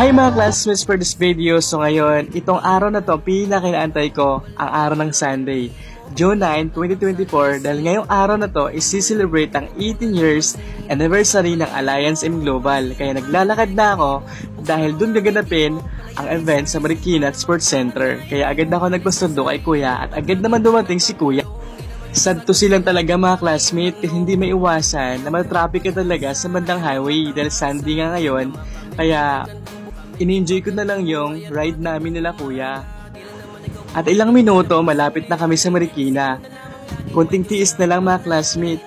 Hi mga classmates, for this video. So ngayon, itong araw na to, pinakinaantay ko ang araw ng Sunday, June 9, 2024, dahil ngayong araw na to is celebrate ang 18 years anniversary ng Alliance M Global. Kaya naglalakad na ako dahil dun gaganapin ang event sa Marikina Sports Center. Kaya agad ako nagpasundo kay Kuya at agad naman dumating si Kuya. Sad to silang talaga mga classmate kasi hindi may iwasan na matraffic ka talaga sa bandang highway dahil Sunday nga ngayon. Kaya in-enjoy ko na lang yung ride namin nila Kuya. At ilang minuto malapit na kami sa Marikina. Konting tiis na lang mga classmate.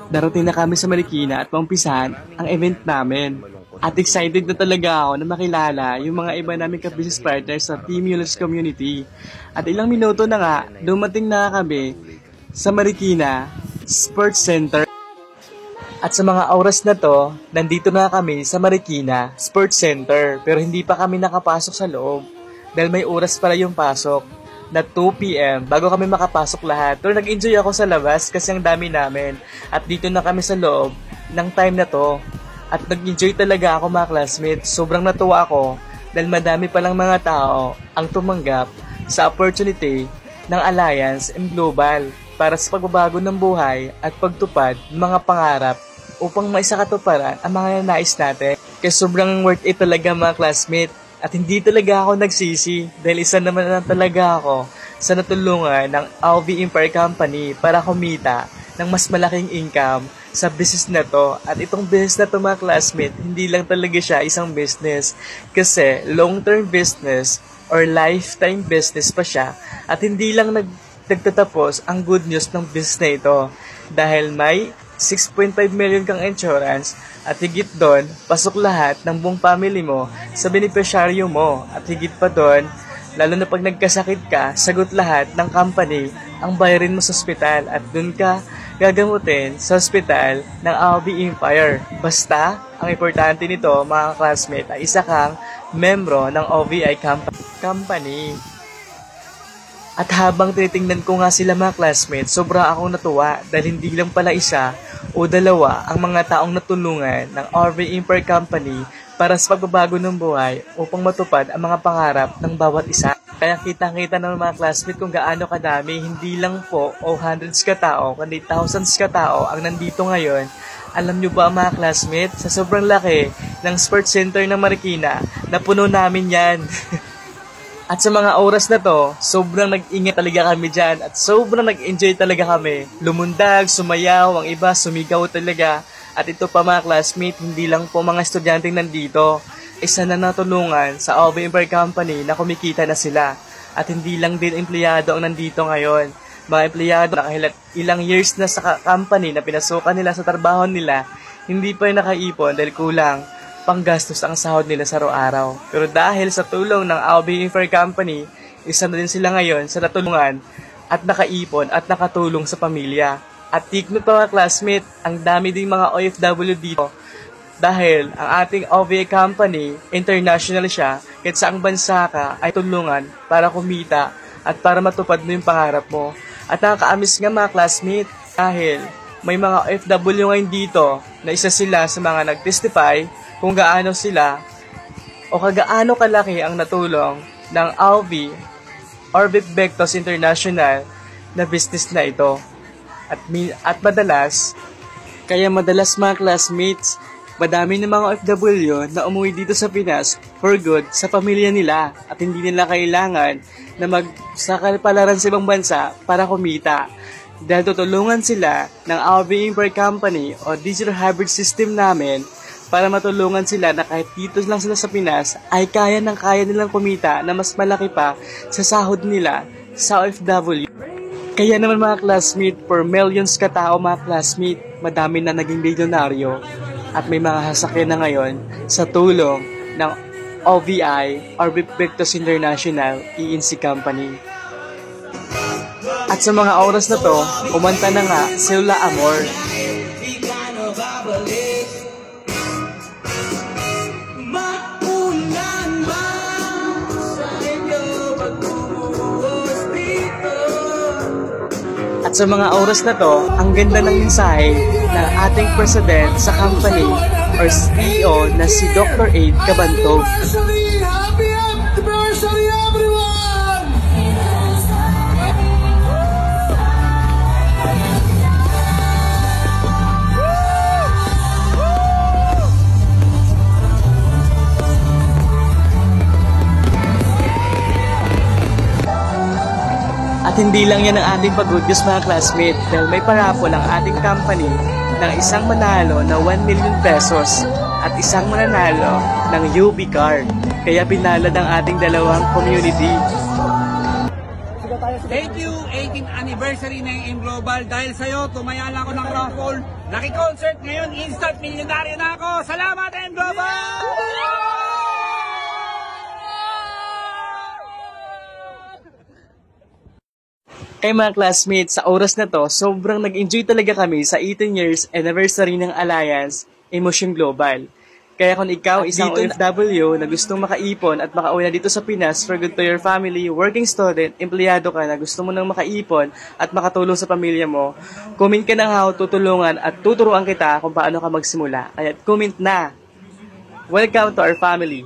Darating na kami sa Marikina at maumpisahan ang event namin. At excited na talaga ako na makilala yung mga iba naming ka-business partners sa Team Mullers Community. At ilang minuto na nga, dumating na kami sa Marikina Sports Center. At sa mga oras na to, nandito na kami sa Marikina Sports Center. Pero hindi pa kami nakapasok sa loob dahil may oras para yung pasok na 2 PM bago kami makapasok lahat. Pero nag-enjoy ako sa labas kasi ang dami namin. At dito na kami sa loob ng time na to. At nag-enjoy talaga ako mga classmates. Sobrang natuwa ako dahil madami palang mga tao ang tumanggap sa opportunity ng Alliance M Global para sa pagbabago ng buhay at pagtupad ng mga pangarap upang maisakatuparan ang mga nais natin. Kaya sobrang worth it talaga mga classmate. At hindi talaga ako nagsisi dahil isa naman na talaga ako sa natulungan ng Alvi Empire Company para kumita ng mas malaking income sa business na to. At itong business na to mga classmate, hindi lang talaga siya isang business kasi long-term business or lifetime business pa siya. At hindi lang nagtatapos ang good news ng business na ito dahil may 6.5 million kang insurance at higit doon, pasok lahat ng buong family mo sa beneficiaryo mo. At higit pa doon, lalo na pag nagkasakit ka, sagot lahat ng company ang bayarin mo sa ospital at doon ka gagamutin sa ospital ng Alvi Empire. Basta, ang importante nito mga classmate ay isa kang membro ng OVI company. At habang tinitingnan ko nga sila mga classmates, sobra akong natuwa dahil hindi lang pala isa o dalawa ang mga taong natulungan ng OVI Empire Company para sa pagbabago ng buhay upang matupad ang mga pangarap ng bawat isa. Kaya kitang-kita ng mga classmates kung gaano kadami, hindi lang po o hundreds ka tao, kundi thousands ka tao ang nandito ngayon. Alam nyo ba mga classmates, sa sobrang laki ng sports center ng Marikina, napuno namin yan. At sa mga oras na to, sobrang nag-ingat talaga kami dyan at sobrang nag-enjoy talaga kami. Lumundag, sumayaw, ang iba sumigaw talaga. At ito pa mga classmate, hindi lang po mga estudyanteng nandito. Isa na natulungan sa Alvi Empire Company na kumikita na sila. At hindi lang din empleyado ang nandito ngayon. Mga empleyado na kahit ilang years na sa company na pinasukan nila sa trabaho nila, hindi pa nakaipon dahil kulang panggastos ang sahod nila sa araw-araw. Pero dahil sa tulong ng Alvi Empire Company, isa na din sila ngayon sa natulungan at nakaipon at nakatulong sa pamilya. At take note mga classmate, ang dami ding mga OFW dito dahil ang ating OVA Company, international siya, kahit saang bansa ka ay tulungan para kumita at para matupad mo yung pangarap mo. At nakakaamis nga mga classmate dahil may mga OFW ngayon dito na isa sila sa mga nag-testify kung gaano sila o kagaano kalaki ang natulong ng Alvi or Victos International na business na ito. At madalas mga classmates, madami ng mga OFW na umuwi dito sa Pinas for good sa pamilya nila at hindi nila kailangan na magsakapalaran sa ibang bansa para kumita. Dahil tutulungan sila ng Alvi Empire Company o Digital Hybrid System namin para matulungan sila na kahit dito lang sila sa Pinas ay kaya nilang kumita na mas malaki pa sa sahod nila sa OFW. Kaya naman mga classmate, for millions ka tao mga classmate, madami na naging milyonaryo at may mga sasakyan na ngayon sa tulong ng OVI or Victos International ENC Company. At sa mga oras na to, kumanta na nga Sila Amor. At sa mga oras na to, ang ganda ng mensahe ng ating president sa company or CEO na si Dr. Aid Cabantog. Happy anniversary, everyone! At hindi lang yan ang ating pag-good news mga classmates, dahil may parapol ang ating company ng isang manalo na 1 million pesos at isang mananalo ng UB card. Kaya pinalad ang ating dalawang community. Thank you, 18th anniversary ng M Global. Dahil sa'yo, tumaya lang ako ng raffle. Naki-concert ngayon, instant millionaire na ako. Salamat, M Global! Kaya mga classmates, sa oras na to, sobrang nag-enjoy talaga kami sa 18 years anniversary ng Alliance Emotion Global. Kaya kung ikaw isang OFW na gustong makaipon at makauwi na dito sa Pinas for good to your family, working student, empleyado ka na gusto mo nang makaipon at makatulong sa pamilya mo, comment ka ng how, tutulungan at tuturuan kita kung paano ka magsimula. Kaya comment na! Welcome to our family!